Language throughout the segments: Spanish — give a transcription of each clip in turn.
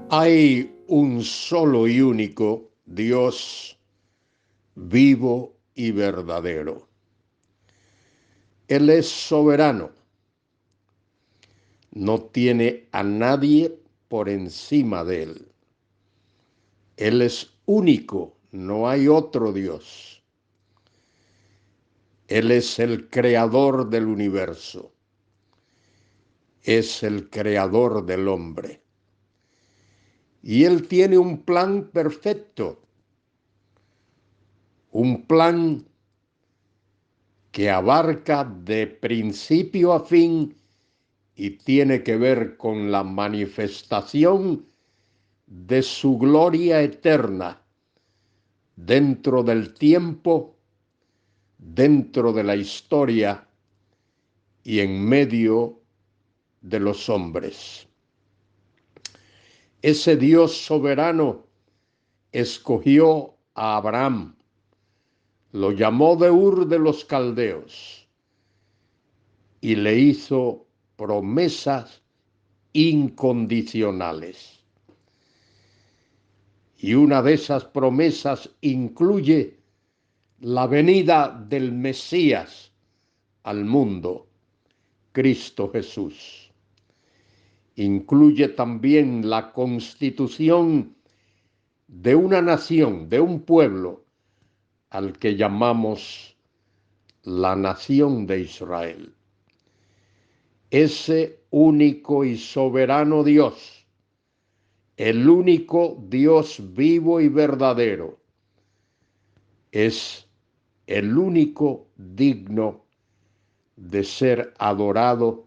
Hay un solo y único Dios vivo y verdadero. Él es soberano, no tiene a nadie por encima de él. Él es único, no hay otro Dios. Él es el creador del universo, es el creador del hombre. Y Él tiene un plan perfecto, un plan que abarca de principio a fin y tiene que ver con la manifestación de su gloria eterna dentro del tiempo, dentro de la historia y en medio de los hombres. Ese Dios soberano escogió a Abraham, lo llamó de Ur de los Caldeos y le hizo promesas incondicionales. Y una de esas promesas incluye la venida del Mesías al mundo, Cristo Jesús. Incluye también la constitución de una nación, de un pueblo, al que llamamos la nación de Israel. Ese único y soberano Dios, el único Dios vivo y verdadero, es el único digno de ser adorado,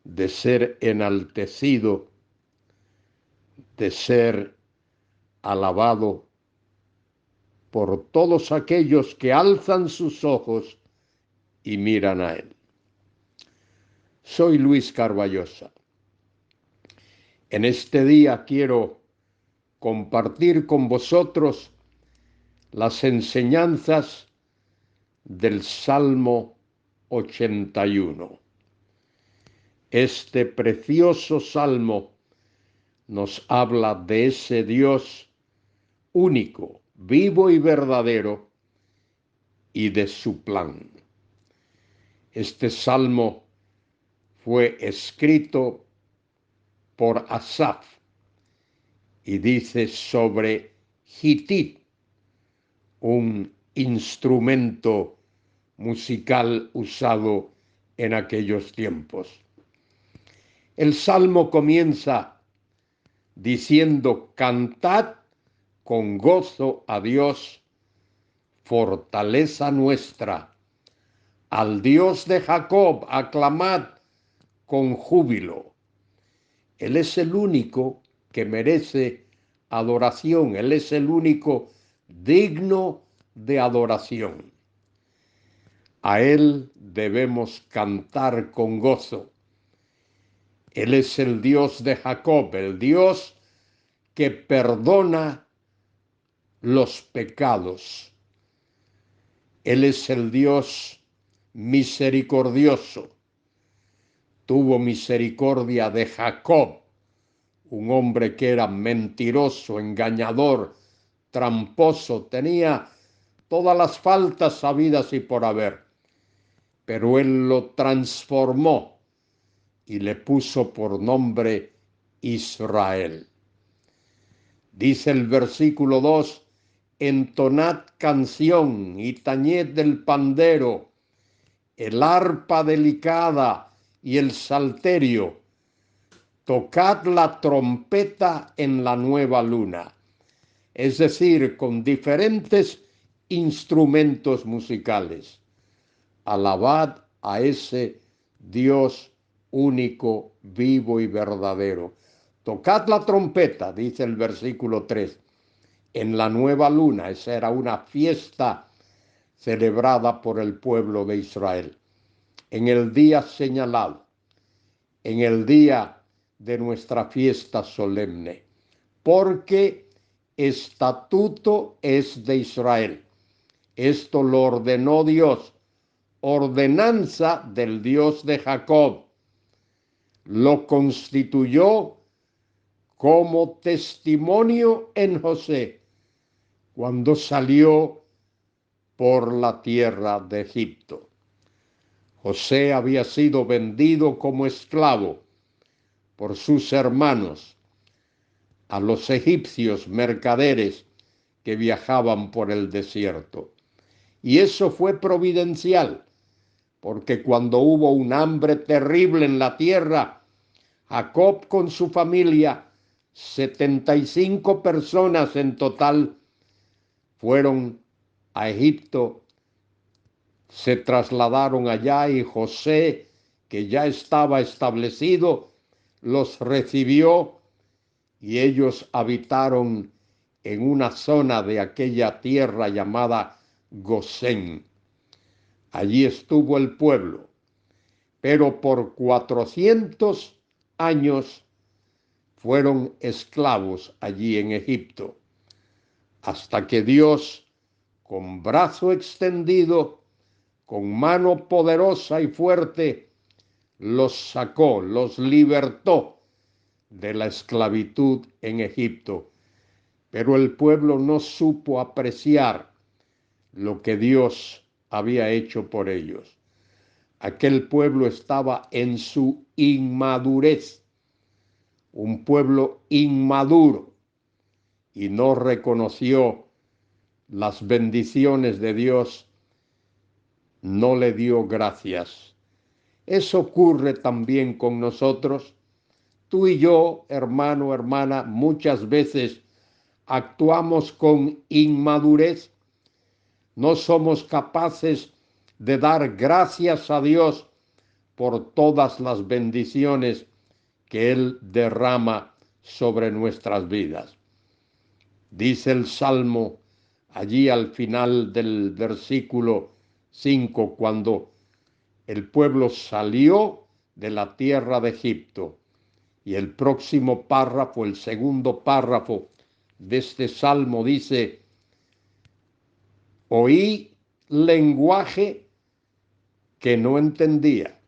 de ser enaltecido, de ser alabado por todos aquellos que alzan sus ojos y miran a Él. Soy Luis Carballosa. En este día quiero compartir con vosotros las enseñanzas del Salmo 81. Este precioso salmo nos habla de ese Dios único, vivo y verdadero, y de su plan. Este salmo fue escrito por Asaf y dice sobre Gitit, un instrumento musical usado en aquellos tiempos. El salmo comienza diciendo: cantad con gozo a Dios, fortaleza nuestra. Al Dios de Jacob aclamad con júbilo. Él es el único que merece adoración. Él es el único digno de adoración. A Él debemos cantar con gozo. Él es el Dios de Jacob, el Dios que perdona los pecados. Él es el Dios misericordioso. Tuvo misericordia de Jacob, un hombre que era mentiroso, engañador, tramposo, tenía todas las faltas habidas y por haber, pero Él lo transformó y le puso por nombre Israel. Dice el versículo 2: entonad canción y tañed del pandero, el arpa delicada y el salterio, tocad la trompeta en la nueva luna. Es decir, con diferentes instrumentos musicales. Alabad a ese Dios único, vivo y verdadero. Tocad la trompeta, dice el versículo 3, en la nueva luna. Esa era una fiesta celebrada por el pueblo de Israel. En el día señalado, en el día de nuestra fiesta solemne, porque estatuto es de Israel. Esto lo ordenó Dios, ordenanza del Dios de Jacob. Lo constituyó como testimonio en José cuando salió por la tierra de Egipto. José había sido vendido como esclavo por sus hermanos a los egipcios mercaderes que viajaban por el desierto. Y eso fue providencial, porque cuando hubo un hambre terrible en la tierra, Jacob con su familia, 75 personas en total, fueron a Egipto, se trasladaron allá y José, que ya estaba establecido, los recibió y ellos habitaron en una zona de aquella tierra llamada Gosén. Allí estuvo el pueblo, pero por 400 años fueron esclavos allí en Egipto, hasta que Dios, con brazo extendido, con mano poderosa y fuerte, los sacó, los libertó de la esclavitud en Egipto. Pero el pueblo no supo apreciar lo que Dios había hecho por ellos. Aquel pueblo estaba en su inmadurez, un pueblo inmaduro, y no reconoció las bendiciones de Dios, no le dio gracias. Eso ocurre también con nosotros. Tú y yo, hermano, hermana, muchas veces actuamos con inmadurez. No somos capaces de dar gracias a Dios por todas las bendiciones que Él derrama sobre nuestras vidas. Dice el Salmo allí al final del versículo 5, cuando el pueblo salió de la tierra de Egipto. Y el próximo párrafo, el segundo párrafo de este salmo dice: oí lenguaje que no entendía.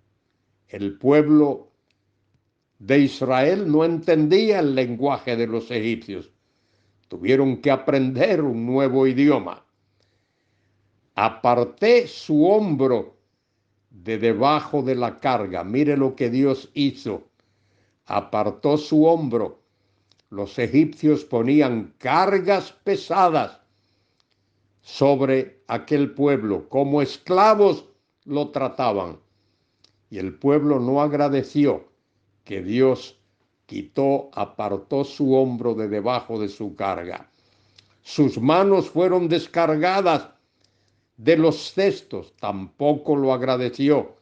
El pueblo de Israel no entendía el lenguaje de los egipcios. Tuvieron que aprender un nuevo idioma. Aparté su hombro de debajo de la carga. Mire lo que Dios hizo. Apartó su hombro. Los egipcios ponían cargas pesadas sobre aquel pueblo. Como esclavos lo trataban. Y el pueblo no agradeció que Dios apartó su hombro de debajo de su carga. Sus manos fueron descargadas de los cestos, tampoco lo agradeció.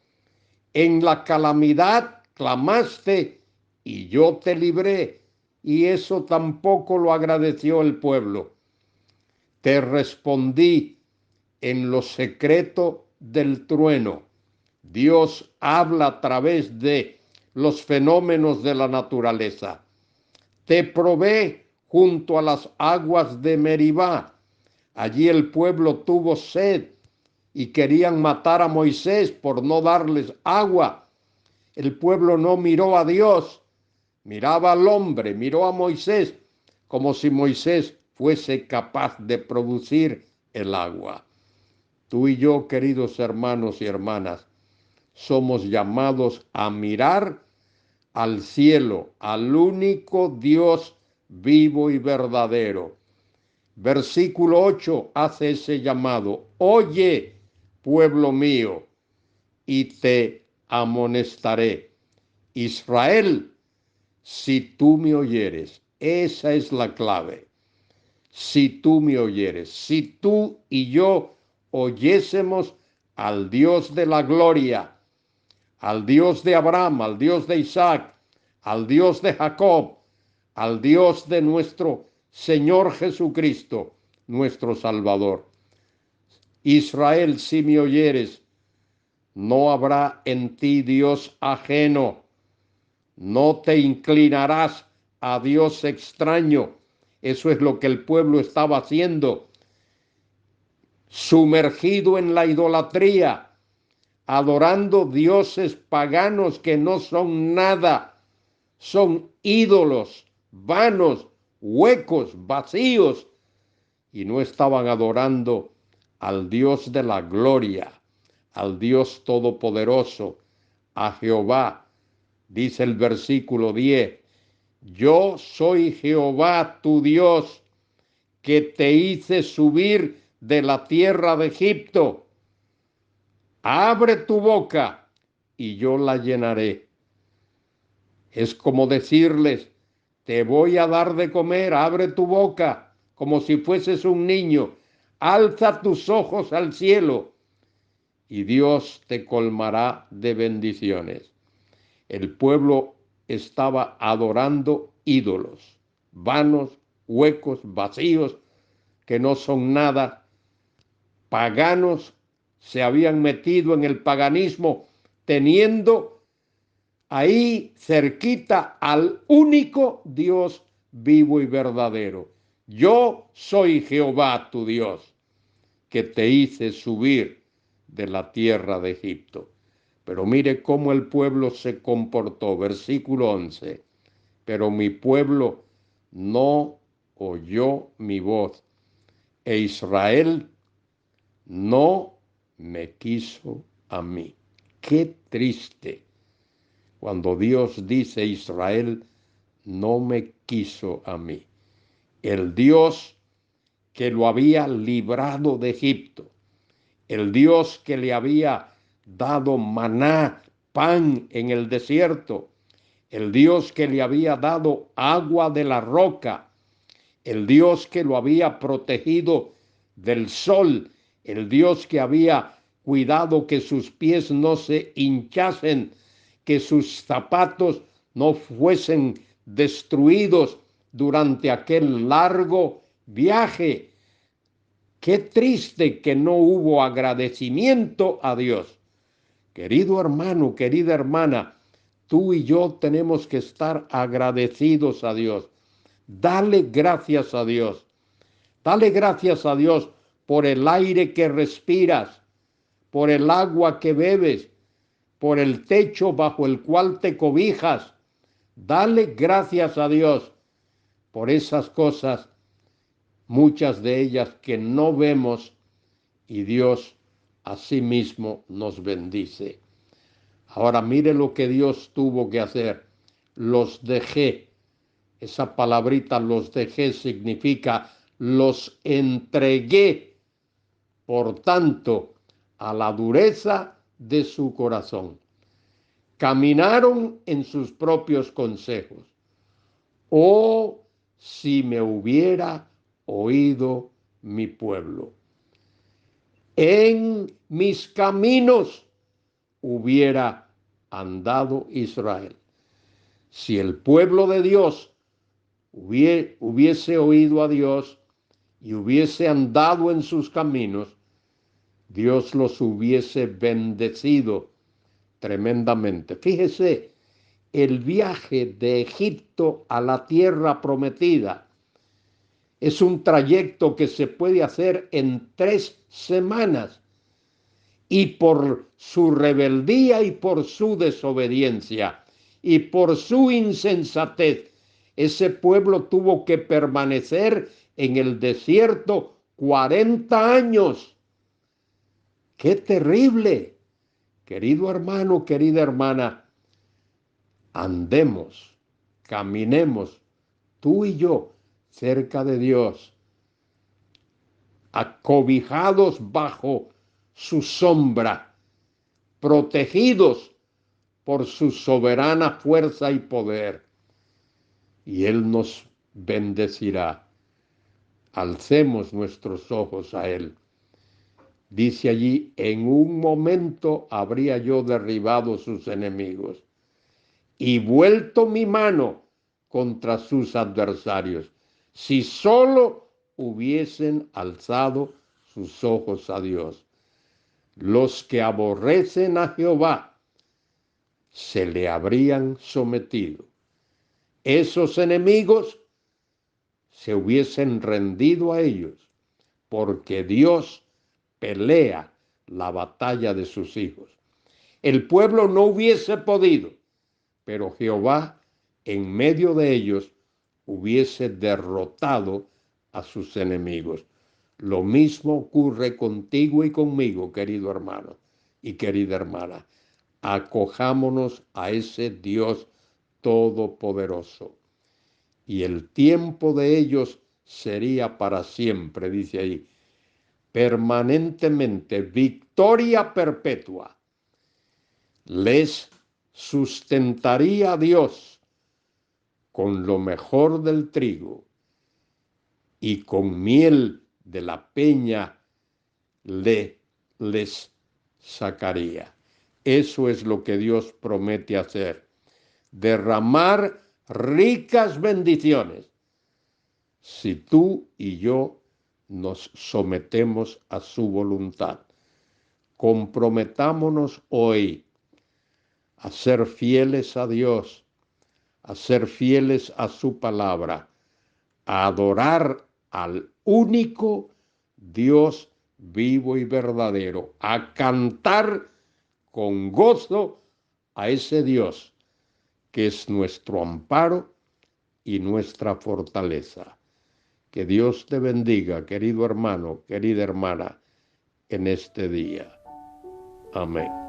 En la calamidad clamaste y yo te libré, y eso tampoco lo agradeció el pueblo. Te respondí en lo secreto del trueno. Dios habla a través de los fenómenos de la naturaleza. Te probé junto a las aguas de Meribá. Allí el pueblo tuvo sed y querían matar a Moisés por no darles agua. El pueblo no miró a Dios, miraba al hombre, miró a Moisés, como si Moisés fuese capaz de producir el agua. Tú y yo, queridos hermanos y hermanas, somos llamados a mirar al cielo, al único Dios vivo y verdadero. Versículo 8 hace ese llamado: oye, pueblo mío, y te amonestaré. Israel, si tú me oyeres, esa es la clave. Si tú me oyeres, si tú y yo oyésemos al Dios de la gloria, al Dios de Abraham, al Dios de Isaac, al Dios de Jacob, al Dios de nuestro Señor Jesucristo, nuestro Salvador. Israel, si me oyeres, no habrá en ti Dios ajeno. No te inclinarás a Dios extraño. Eso es lo que el pueblo estaba haciendo, sumergido en la idolatría, adorando dioses paganos que no son nada, son ídolos vanos, huecos, vacíos, y no estaban adorando al Dios de la gloria, al Dios todopoderoso, a Jehová. Dice el versículo 10, yo soy Jehová tu Dios, que te hice subir de la tierra de Egipto. Abre tu boca y yo la llenaré. Es como decirles, te voy a dar de comer, abre tu boca, como si fueses un niño, alza tus ojos al cielo y Dios te colmará de bendiciones. El pueblo estaba adorando ídolos, vanos, huecos, vacíos, que no son nada, paganos, se habían metido en el paganismo, teniendo ahí cerquita al único Dios vivo y verdadero. Yo soy Jehová tu Dios, que te hice subir de la tierra de Egipto. Pero mire cómo el pueblo se comportó. Versículo 11. Pero mi pueblo no oyó mi voz, e Israel no me quiso a mí. Qué triste cuando Dios dice, Israel no me quiso a mí. El Dios que lo había librado de Egipto, el Dios que le había dado maná, pan en el desierto, el Dios que le había dado agua de la roca, el Dios que lo había protegido del sol, el Dios que había cuidado que sus pies no se hinchasen, que sus zapatos no fuesen destruidos durante aquel largo viaje. Qué triste que no hubo agradecimiento a Dios. Querido hermano, querida hermana, tú y yo tenemos que estar agradecidos a Dios. Dale gracias a Dios. Dale gracias a Dios por el aire que respiras, por el agua que bebes, por el techo bajo el cual te cobijas. Dale gracias a Dios por esas cosas, muchas de ellas que no vemos, y Dios asimismo nos bendice. Ahora mire lo que Dios tuvo que hacer. Los dejé. Esa palabrita los dejé significa los entregué, por tanto, a la dureza de su corazón. Caminaron en sus propios consejos. Oh, si me hubiera oído mi pueblo. En mis caminos hubiera andado Israel. Si el pueblo de Dios hubiese oído a Dios y hubiese andado en sus caminos, Dios los hubiese bendecido tremendamente. Fíjese, el viaje de Egipto a la tierra prometida es un trayecto que se puede hacer en 3 semanas. Y por su rebeldía y por su desobediencia y por su insensatez, ese pueblo tuvo que permanecer en el desierto 40 años. ¡Qué terrible! Querido hermano, querida hermana, andemos, caminemos, tú y yo, cerca de Dios, acobijados bajo su sombra, protegidos por su soberana fuerza y poder. Y Él nos bendecirá. Alcemos nuestros ojos a Él. Dice allí, en un momento habría yo derribado sus enemigos y vuelto mi mano contra sus adversarios, si solo hubiesen alzado sus ojos a Dios. Los que aborrecen a Jehová se le habrían sometido. Esos enemigos se hubiesen rendido a ellos, porque Dios pelea la batalla de sus hijos. El pueblo no hubiese podido, pero Jehová en medio de ellos hubiese derrotado a sus enemigos. Lo mismo ocurre contigo y conmigo, querido hermano y querida hermana. Acojámonos a ese Dios todopoderoso. Y el tiempo de ellos sería para siempre, dice ahí, permanentemente, victoria perpetua. Les sustentaría Dios con lo mejor del trigo y con miel de la peña les sacaría. Eso es lo que Dios promete hacer. Derramar ricas bendiciones si tú y yo nos sometemos a su voluntad. Comprometámonos hoy a ser fieles a Dios, a ser fieles a su palabra, a adorar al único Dios vivo y verdadero, a cantar con gozo a ese Dios que es nuestro amparo y nuestra fortaleza. Que Dios te bendiga, querido hermano, querida hermana, en este día. Amén.